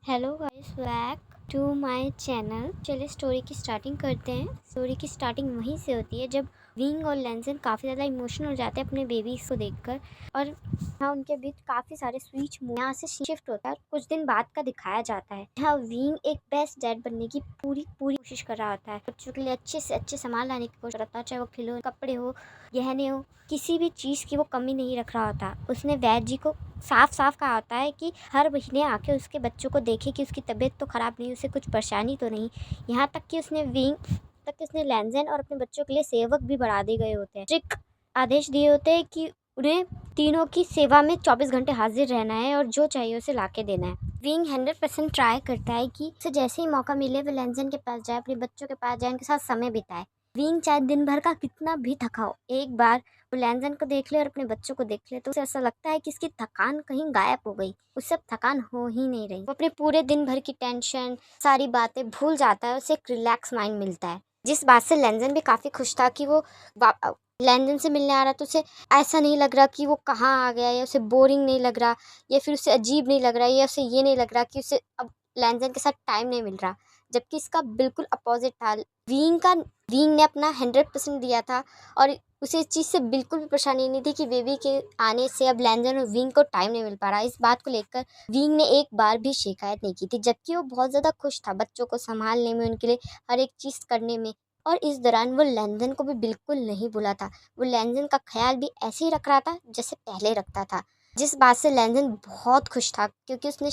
Hello guys, back to my channel. चलिए story की starting करते हैं। स्टोरी की स्टार्टिंग वहीं से होती है जब विंग और लैंसन काफ़ी ज़्यादा इमोशनल हो जाते हैं अपने बेबीज़ को देखकर, और यहाँ उनके बीच काफ़ी सारे स्विच यहाँ से शिफ्ट होता है। कुछ दिन बाद का दिखाया जाता है यहाँ विंग एक बेस्ट डैड बनने की पूरी कोशिश कर रहा होता है। बच्चों के लिए अच्छे से अच्छे सामान लाने की कोशिश करता है, चाहे वो खिलौने, कपड़े हो, गहने हो, किसी भी चीज़ की वो कमी नहीं रख रहा होता। उसने वैद जी को साफ साफ कहा होता है कि हर महीने आके उसके बच्चों को देखे कि उसकी तबीयत तो ख़राब नहीं, उसे कुछ परेशानी तो नहीं। यहाँ तक कि उसने लैंसन और अपने बच्चों के लिए सेवक भी बढ़ा दिए गए होते हैं। स्ट्रिक्ट आदेश दिए होते हैं कि उन्हें तीनों की सेवा में 24 घंटे हाजिर रहना है और जो चाहिए उसे ला के देना है। विंग 100% ट्राई करता है कि उसे जैसे ही मौका मिले वो लैंसन के पास जाए, अपने बच्चों के पास जाए, उनके साथ समय बिताए। विंग चाहे दिन भर का कितना भी थका हो, एक बार वो लैंसन को देख ले और अपने बच्चों को देख ले तो उसे ऐसा लगता है कि इसकी थकान कहीं गायब हो गई। उससे अब थकान हो ही नहीं रही। वो अपने पूरे दिन भर की टेंशन, सारी बातें भूल जाता है। उसे एक रिलैक्स माइंड मिलता है, जिस बात से लैंसन भी काफ़ी खुश था कि वो लैंसन से मिलने आ रहा। तो उसे ऐसा नहीं लग रहा कि वो कहाँ आ गया, या उसे बोरिंग नहीं लग रहा, या फिर उसे अजीब नहीं लग रहा, या उसे ये नहीं लग रहा कि उसे अब लैंसन के साथ टाइम नहीं मिल रहा। जबकि इसका बिल्कुल अपोजिट था। विंग ने अपना 100% दिया था और उसे इस चीज़ से बिल्कुल भी परेशानी नहीं थी कि बेबी के आने से अब लैंसन और विंग को टाइम नहीं मिल पा रहा। इस बात को लेकर विंग ने एक बार भी शिकायत नहीं की थी, जबकि वो बहुत ज़्यादा खुश था बच्चों को संभालने में, उनके लिए हर एक चीज़ करने में। और इस दौरान वो लैंसन को भी बिल्कुल नहीं भूला था। वो लैंसन का ख्याल भी ऐसे ही रख रहा था जैसे पहले रखता था, जिस बात से लैंसन बहुत खुश था, क्योंकि उसने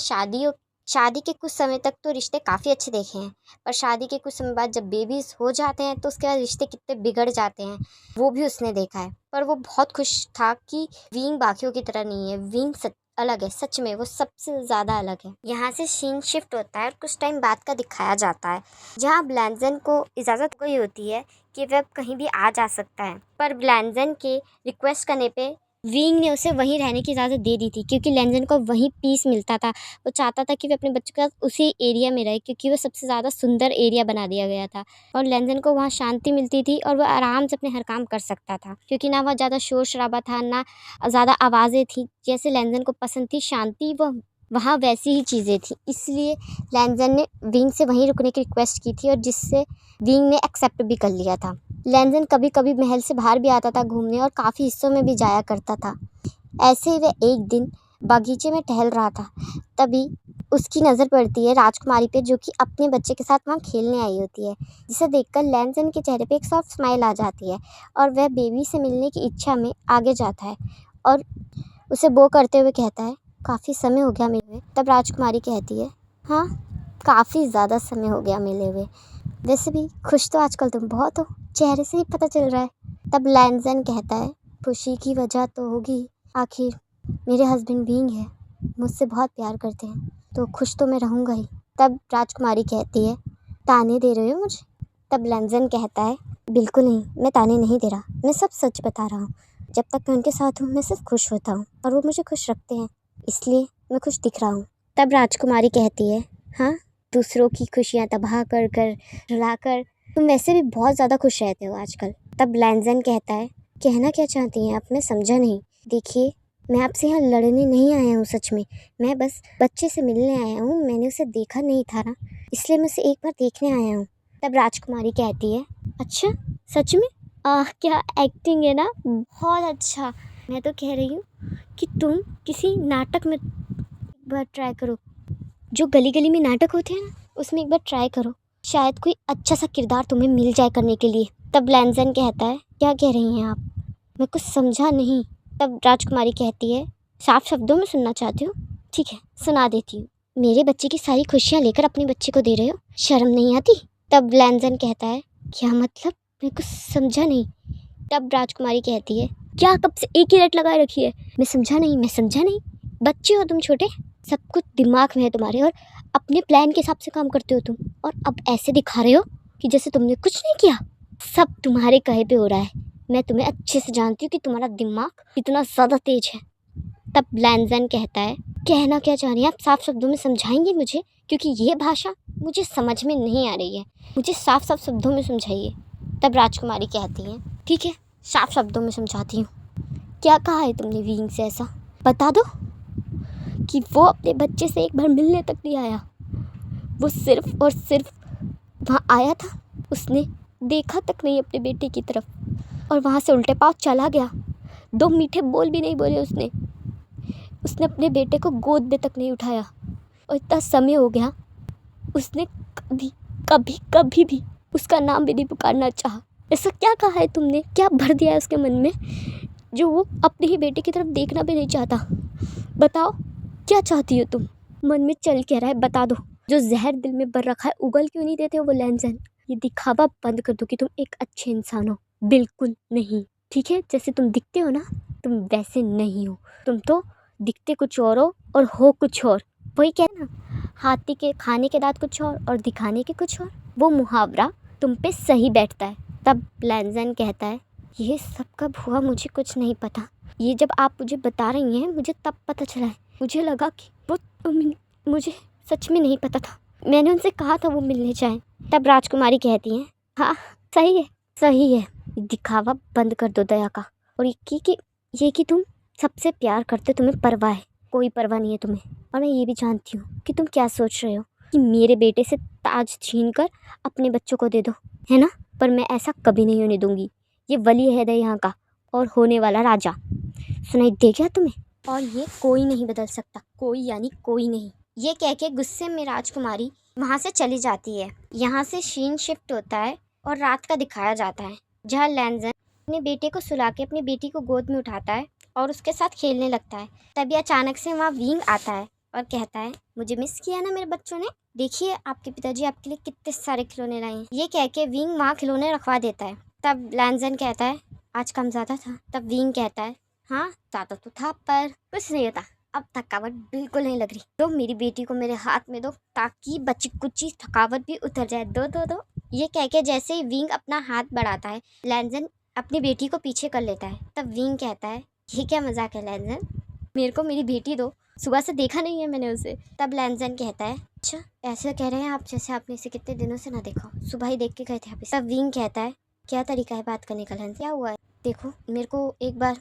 शादी के कुछ समय तक तो रिश्ते काफ़ी अच्छे देखे हैं, पर शादी के कुछ समय बाद जब बेबीज हो जाते हैं तो उसके बाद रिश्ते कितने बिगड़ जाते हैं वो भी उसने देखा है। पर वो बहुत खुश था कि विंग बाकियों की तरह नहीं है। विंग अलग है, सच में वो सबसे ज़्यादा अलग है। यहाँ से सीन शिफ्ट होता है और कुछ टाइम बाद का दिखाया जाता है जहाँ लैंसन को इजाज़त कोई होती है कि वह कहीं भी आ जा सकता है, पर लैंसन के रिक्वेस्ट करने पे विंग ने उसे वहीं रहने की इजाज़त दे दी थी, क्योंकि लैंसन को वहीं पीस मिलता था। वो चाहता था कि वह अपने बच्चों के साथ उसी एरिया में रहे, क्योंकि वो सबसे ज़्यादा सुंदर एरिया बना दिया गया था और लैंसन को वहाँ शांति मिलती थी और वह आराम से अपने हर काम कर सकता था, क्योंकि ना वह ज़्यादा शोर शराबा था, ना ज़्यादा आवाज़ें थी। जैसे लैंसन को पसंद थी शांति, वो वहाँ वैसी ही चीज़ें थी। इसलिए लैंसन ने विंग से वहीं रुकने की रिक्वेस्ट की थी और जिससे विंग ने एक्सेप्ट भी कर लिया था। लैंसन कभी कभी महल से बाहर भी आता था घूमने और काफ़ी हिस्सों में भी जाया करता था। ऐसे ही वह एक दिन बगीचे में टहल रहा था, तभी उसकी नज़र पड़ती है राजकुमारी पे, जो कि अपने बच्चे के साथ वहाँ खेलने आई होती है, जिसे देखकर लैंसन के चेहरे पे एक सॉफ्ट स्माइल आ जाती है और वह बेबी से मिलने की इच्छा में आगे जाता है और उसे बो करते हुए कहता है, काफ़ी समय हो गया मिले हुए। तब राजकुमारी कहती है, हाँ, काफ़ी ज़्यादा समय हो गया मिले हुए। वैसे भी खुश तो आजकल तुम बहुत हो, चेहरे से ही पता चल रहा है। तब लैंसन कहता है, खुशी की वजह तो होगी, आखिर मेरे हस्बैंड विंग है, मुझसे बहुत प्यार करते हैं, तो खुश तो मैं रहूँगा ही। तब राजकुमारी कहती है, ताने दे रहे हो मुझे? तब लैंसन कहता है, बिल्कुल नहीं, मैं ताने नहीं दे रहा, मैं सब सच बता रहा हूँ। जब तक मैं उनके साथ हूँ मैं सिर्फ खुश होता हूँ और वो मुझे खुश रखते हैं, इसलिए मैं खुश दिख रहा हूँ। तब राजकुमारी कहती है, हाँ, दूसरों की खुशियाँ तबाह कर कर रुला कर तुम वैसे भी बहुत ज़्यादा खुश रहते हो आजकल। तब लैंसन कहता है, कहना क्या चाहती हैं आप? मैं समझा नहीं। देखिए, मैं आपसे यहाँ लड़ने नहीं आया हूँ, सच में मैं बस बच्चे से मिलने आया हूँ। मैंने उसे देखा नहीं था ना, इसलिए मैं उसे एक बार देखने आया हूँ। तब राजकुमारी कहती है, अच्छा, सच में? क्या एक्टिंग है ना, बहुत अच्छा। मैं तो कह रही हूँ कि तुम किसी नाटक में एक बार ट्राई करो, जो गली गली में नाटक होते हैं ना, उसमें एक बार ट्राई करो, शायद कोई अच्छा सा किरदार तुम्हें मिल जाए करने के लिए। तब लैंसन कहता है, क्या कह रही हैं आप? मैं कुछ समझा नहीं। तब राजकुमारी कहती है, साफ शब्दों में सुनना चाहती हो? ठीक है, सुना देती हूँ। मेरे बच्चे की सारी खुशियाँ लेकर अपने बच्चे को दे रहे हो, शर्म नहीं आती? तब लैंसन कहता है, क्या मतलब? मैं कुछ समझा नहीं। तब राजकुमारी कहती है, क्या कब से एक ही रट लगाए रखी है? मैं समझा नहीं। बच्चे हो तुम छोटे, सब कुछ दिमाग में है तुम्हारे और अपने प्लान के हिसाब से काम करते हो तुम, और अब ऐसे दिखा रहे हो कि जैसे तुमने कुछ नहीं किया। सब तुम्हारे कहे पे हो रहा है। मैं तुम्हें अच्छे से जानती हूँ कि तुम्हारा दिमाग कितना ज़्यादा तेज है। तब लैंसन कहता है, कहना क्या चाह रही हैं आप? साफ शब्दों में समझाएंगे मुझे, क्योंकि ये भाषा मुझे समझ में नहीं आ रही है। मुझे साफ साफ शब्दों में समझाइए। तब राजकुमारी कहती है, ठीक है, साफ शब्दों में समझाती हूँ। क्या कहा है तुमने विंग से? ऐसा बता दो कि वो अपने बच्चे से एक बार मिलने तक नहीं आया। वो सिर्फ और सिर्फ वहाँ आया था, उसने देखा तक नहीं अपने बेटे की तरफ और वहाँ से उल्टे पाँव चला गया। 2 मीठे बोल भी नहीं बोले उसने अपने बेटे को गोद में तक नहीं उठाया। और इतना समय हो गया, उसने कभी कभी कभी भी उसका नाम भी नहीं पुकारना चाहा। ऐसा क्या कहा है तुमने, क्या भर दिया है उसके मन में जो वो अपने ही बेटे की तरफ देखना भी नहीं चाहता? बताओ क्या चाहती हो तुम? मन में चल क्या रहा है बता दो। जो जहर दिल में भर रखा है उगल क्यों नहीं देते हो वो लैंसन? ये दिखावा बंद कर दो कि तुम एक अच्छे इंसान हो। बिल्कुल नहीं, ठीक है? जैसे तुम दिखते हो ना, तुम वैसे नहीं हो। तुम तो दिखते कुछ और हो और हो कुछ और। वही कह ना, हाथी के खाने के दांत कुछ और दिखाने के कुछ और। वो मुहावरा तुम पे सही बैठता है। तब लैंसन कहता है, ये सब कब हुआ मुझे कुछ नहीं पता। ये जब आप मुझे बता रही हैं मुझे तब पता चला है। मुझे लगा कि वो मुझे सच में नहीं पता था। मैंने उनसे कहा था वो मिलने जाएं। तब राजकुमारी कहती हैं, हाँ सही है। दिखावा बंद कर दो दया का। और ये कि तुम सबसे प्यार करते, तुम्हें परवाह है। कोई परवाह नहीं है तुम्हें। और मैं ये भी जानती हूँ कि तुम क्या सोच रहे हो कि मेरे बेटे से ताज छीन कर अपने बच्चों को दे दो, है ना? पर मैं ऐसा कभी नहीं होने दूंगी। ये वली अहद है यहाँ का और होने वाला राजा। सुनाई दे गया तुम्हें? और ये कोई नहीं बदल सकता, कोई यानी कोई नहीं। ये कह के गुस्से में राजकुमारी वहाँ से चली जाती है। यहाँ से सीन शिफ्ट होता है और रात का दिखाया जाता है, जहाँ लैंसन अपने बेटे को सुला के अपनी बेटी को गोद में उठाता है और उसके साथ खेलने लगता है। तभी अचानक से वहाँ विंग आता है और कहता है, मुझे मिस किया ना मेरे बच्चों ने? देखिए आपके पिताजी आपके लिए कितने सारे खिलौने लाए हैं। ये कह के विंग वहाँ खिलौने रखवा देता है। तब लैंसन कहता है, आज काम ज़्यादा था। तब विंग कहता है, हाँ ज़्यादा तो था पर कुछ नहीं होता, अब थकावट बिल्कुल नहीं लग रही। तो मेरी बेटी को मेरे हाथ में दो ताकि बच्ची कुची थकावट भी उतर जाए। दो। ये कह के जैसे ही विंग अपना हाथ बढ़ाता है, लैंसन अपनी बेटी को पीछे कर लेता है। तब विंग कहता है, ये क्या मजाक है लैंसन, मेरे को मेरी बेटी दो, सुबह से देखा नहीं है मैंने उसे। तब लैंसन कहता है, अच्छा ऐसे कह रहे हैं आप जैसे आपने इसे कितने दिनों से ना देखा, सुबह ही देख के गए थे आप इसे। तब विंग कहता है, क्या तरीका है बात करने का लैंसन, क्या हुआ है? देखो मेरे को एक बार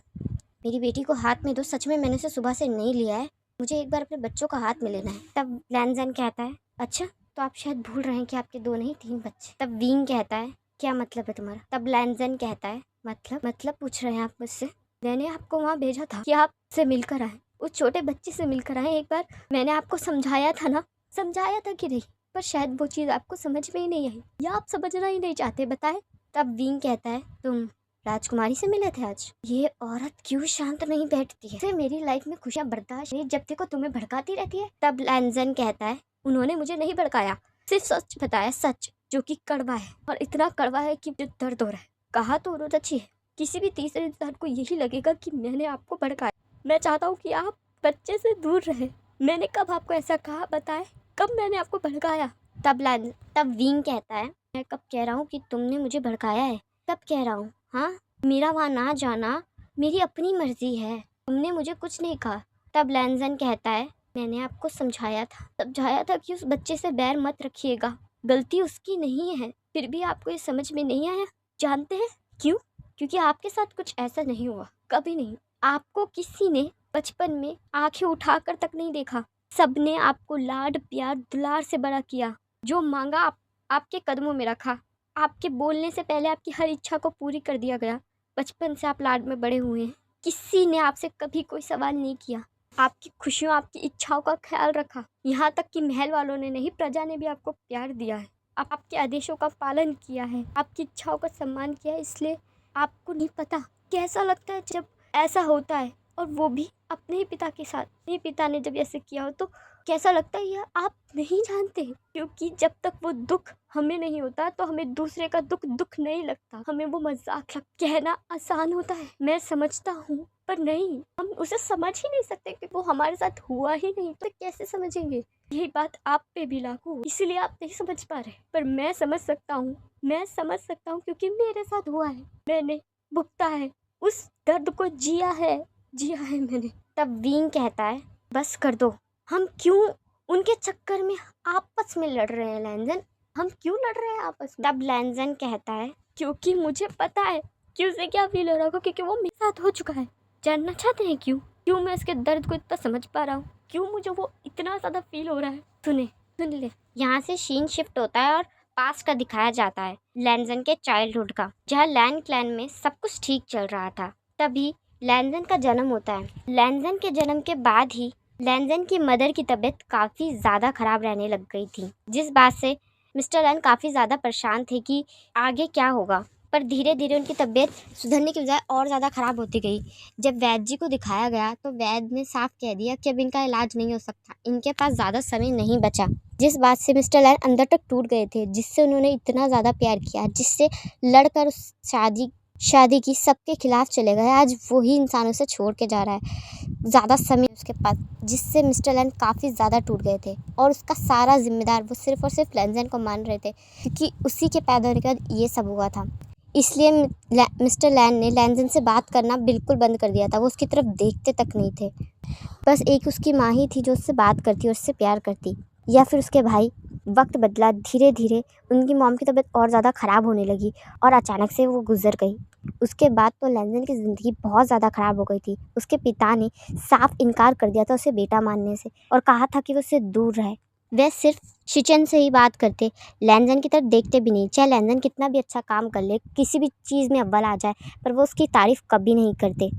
मेरी बेटी को हाथ में दो, सच में मैंने उसे सुबह से नहीं लिया है, मुझे एक बार अपने बच्चों का हाथ में लेना है। तब लैंसन कहता है, अच्छा तो आप शायद भूल रहे हैं कि आपके 2 नहीं 3 बच्चे। तब विंग कहता है, क्या मतलब है तुम्हारा? तब लैंसन कहता है, मतलब पूछ रहे हैं आप मुझसे? मैंने आपको वहाँ भेजा था कि आप से मिलकर आए, उस छोटे बच्चे से मिलकर आए। एक बार मैंने आपको समझाया था ना, समझाया था कि नहीं? पर शायद वो चीज़ आपको समझ में ही नहीं आई या आप समझना ही नहीं चाहते, बताए। तब विंग कहता है, तुम राजकुमारी से मिले थे आज? ये औरत क्यों शांत नहीं बैठती है? फिर मेरी लाइफ में खुशियाँ बर्दाश्त नहीं, जब देखो तुम्हें भड़काती रहती है। तब लैंसन कहता है, उन्होंने मुझे नहीं भड़काया, सिर्फ सच बताया, सच जो कि कड़वा है, और इतना कड़वा है कि दर्द हो रहा है। कहा तो उन्होंने अच्छी है, किसी भी तीसरे इंसान को यही लगेगा कि मैंने आपको भड़काया। मैं चाहता हूँ कि आप बच्चे से दूर रहे। मैंने कब आपको ऐसा कहा, बताए? कब मैंने आपको भड़काया? तब विंग कहता है, मैं कब कह रहा हूँ कि तुमने मुझे भड़काया है? कब कह रहा हूँ? हाँ, मेरा वहाँ ना जाना मेरी अपनी मर्जी है, तुमने मुझे कुछ नहीं कहा। तब लैंसन कहता है, मैंने आपको समझाया था कि उस बच्चे से बैर मत रखिएगा, गलती उसकी नहीं है, फिर भी आपको ये समझ में नहीं आया। जानते हैं क्यों? क्योंकि आपके साथ कुछ ऐसा नहीं हुआ, कभी नहीं। आपको किसी ने बचपन में आंखें उठाकर तक नहीं देखा, सबने आपको लाड प्यार दुलार से बड़ा किया, जो मांगा आपके कदमों में रखा, आपके बोलने से पहले आपकी हर इच्छा को पूरी कर दिया गया। बचपन से आप लाड में बड़े हुए हैं, किसी ने आपसे कभी कोई सवाल नहीं किया, आपकी खुशियों आपकी इच्छाओं का ख्याल रखा, यहाँ तक कि महल वालों ने नहीं, प्रजा ने भी आपको प्यार दिया है, आपके आदेशों का पालन किया है, आपकी इच्छाओं का सम्मान किया है। इसलिए आपको नहीं पता कैसा लगता है जब ऐसा होता है, और वो भी अपने ही पिता के साथ। अपने पिता ने जब ऐसे किया हो तो कैसा लगता है यह आप नहीं जानते, क्योंकि जब तक वो दुख हमें नहीं होता तो हमें दूसरे का दुख नहीं लगता, हमें वो मजाक कहना आसान होता है। मैं समझता हूँ पर नहीं, हम उसे समझ ही नहीं सकते कि वो हमारे साथ हुआ ही नहीं, तो कैसे समझेंगे? यही बात आप पे भी लागू, इसलिए आप नहीं समझ पा रहे, पर मैं समझ सकता हूँ, क्योंकि मेरे साथ हुआ है, मैंने भुगता है, उस दर्द को जिया है मैंने। तब विंग कहता है, बस कर दो, हम क्यों उनके चक्कर में आपस में लड़ रहे हैं लैंसन, हम क्यों लड़ रहे हैं आपस में? तब लैंसन कहता है, क्योंकि मुझे पता है कि उसे क्या फील हो रहा होगा, क्योंकि वो मेरे साथ हो चुका है। जानना चाहते हैं क्यों मैं उसके दर्द को इतना समझ पा रहा हूँ, क्यों मुझे वो इतना ज़्यादा फील हो रहा है? सुने, सुन ले। यहाँ से सीन शिफ्ट होता है और पास्ट का दिखाया जाता है, लैंजन के चाइल्डहुड का, जहाँ लैन क्लैन में सब कुछ ठीक चल रहा था। तभी लैंजन का जन्म होता है। लैंजन के जन्म के बाद ही लैंजन की मदर की तबीयत काफ़ी ज़्यादा ख़राब रहने लग गई थी, जिस बात से मिस्टर लैन काफ़ी ज़्यादा परेशान थे कि आगे क्या होगा। पर धीरे धीरे उनकी तबीयत सुधरने की बजाय और ज़्यादा ख़राब होती गई। जब वैद्य जी को दिखाया गया तो वैद्य ने साफ कह दिया कि अब इनका इलाज नहीं हो सकता, इनके पास ज़्यादा समय नहीं बचा। जिस बात से मिस्टर लैन अंदर तक टूट गए थे, जिससे उन्होंने इतना ज़्यादा प्यार किया, जिससे लड़कर उस शादी की सबके खिलाफ चले गए, आज वही इंसानों से छोड़ के जा रहा है, ज़्यादा समय उसके पास, जिससे मिस्टर लैन काफ़ी ज़्यादा टूट गए थे। और उसका सारा जिम्मेदार वो सिर्फ और सिर्फ लैंजन को मान रहे थे, क्योंकि उसी के पैदा होने के बाद ये सब हुआ था। इसलिए मिस्टर लैन ने लैंजन से बात करना बिल्कुल बंद कर दिया था। वो उसकी तरफ देखते तक नहीं थे। बस एक उसकी माँ ही थी जो उससे बात करती और उससे प्यार करती, या फिर उसके भाई। वक्त बदला, धीरे धीरे उनकी मॉम की तबीयत और ज़्यादा ख़राब होने लगी और अचानक से वो गुजर गई। उसके बाद तो लैंजन की ज़िंदगी बहुत ज़्यादा ख़राब हो गई थी। उसके पिता ने साफ इनकार कर दिया था उसे बेटा मानने से, और कहा था कि वो उससे दूर रहे। वे सिर्फ शिचन से ही बात करते, लैंजन की तरफ देखते भी नहीं। चाहे लैंजन कितना भी अच्छा काम कर ले, किसी भी चीज़ में अव्वल आ जाए, पर वो उसकी तारीफ़ कभी नहीं करते।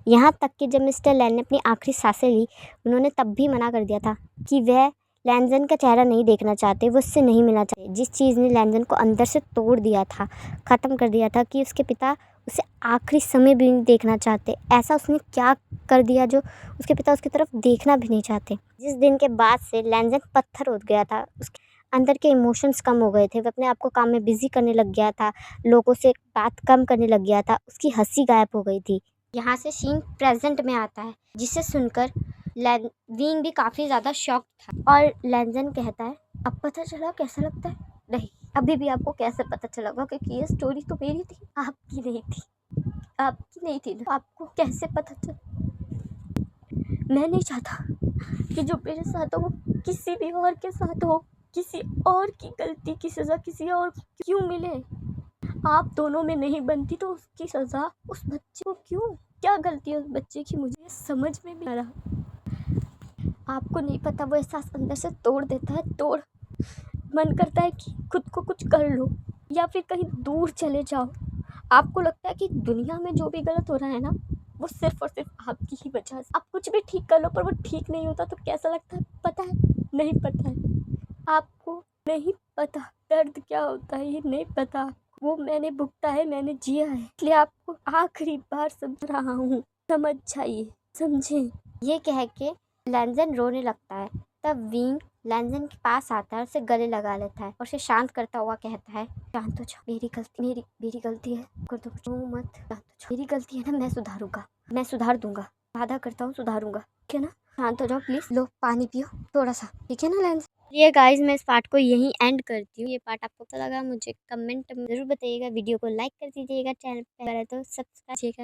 यहाँ तक कि जब मिस्टर लैन ने अपनी आखिरी सांसें ली, उन्होंने तब भी मना कर दिया था कि वह लैंजन का चेहरा नहीं देखना चाहते, वो उससे नहीं मिलना चाहते। जिस चीज़ ने लैंजन को अंदर से तोड़ दिया था, ख़त्म कर दिया था, कि उसके पिता उसे आखिरी समय भी नहीं देखना चाहते। ऐसा उसने क्या कर दिया जो उसके पिता उसकी तरफ देखना भी नहीं चाहते। जिस दिन के बाद से लैंजन पत्थर हो गया था, उसके अंदर के इमोशंस कम हो गए थे, वह अपने आप को काम में बिजी करने लग गया था, लोगों से बात कम करने लग गया था, उसकी हंसी गायब हो गई थी। यहाँ से सीन प्रेजेंट में आता है, जिसे सुनकर विंग भी काफ़ी ज़्यादा शॉक था। और लैंजन कहता है, अब पता चला कैसा लगता है? नहीं, अभी भी आपको कैसे पता चलेगा, क्योंकि ये स्टोरी तो मेरी थी, आपकी नहीं थी। आपकी नहीं थी, आपको कैसे पता चला? मैं नहीं चाहता कि जो मेरे साथ हो वो किसी भी और के साथ हो। किसी और की गलती की सज़ा किसी और क्यों मिले? आप दोनों में नहीं बनती तो उसकी सज़ा उस बच्चे को क्यों? क्या गलती है उस बच्चे की? मुझे समझ में नहीं आ रहा। आपको नहीं पता, वो एहसास अंदर से तोड़ देता है, तोड़। मन करता है कि खुद को कुछ कर लो या फिर कहीं दूर चले जाओ। आपको लगता है कि दुनिया में जो भी गलत हो रहा है ना, वो सिर्फ और सिर्फ आपकी ही वजह से। आप कुछ भी ठीक कर लो पर वो ठीक नहीं होता तो कैसा लगता है पता है? नहीं पता है आपको, नहीं पता दर्द क्या होता है, ये नहीं पता। वो मैंने भुगता है, मैंने जिया है, इसलिए आपको आखिरी बार समझ रहा हूँ, समझ जाइए, समझे। ये कह के लैंजन रोने लगता है। तब विंग लैंजन के पास आता है और उसे गले लगा लेता है और उसे शांत करता हुआ कहता है, शांत हो जाओ, मेरी गलती है, कर दो मत, शांत हो जाओ, मेरी गलती है ना, मैं सुधारूंगा, मैं सुधार दूंगा, वादा करता हूँ सुधारूंगा, ठीक है ना? शांत हो जाओ प्लीज, लो पानी पियो थोड़ा सा, ठीक है ना लैंजन? ये गाइस, मैं इस पार्ट को यहीं एंड करती हूँ। ये पार्ट आपको कैसा लगा मुझे कमेंट में जरूर बताइएगा। वीडियो को लाइक कर दीजिएगा, चैनल पर तो सब्सक्राइब कीजिएगा।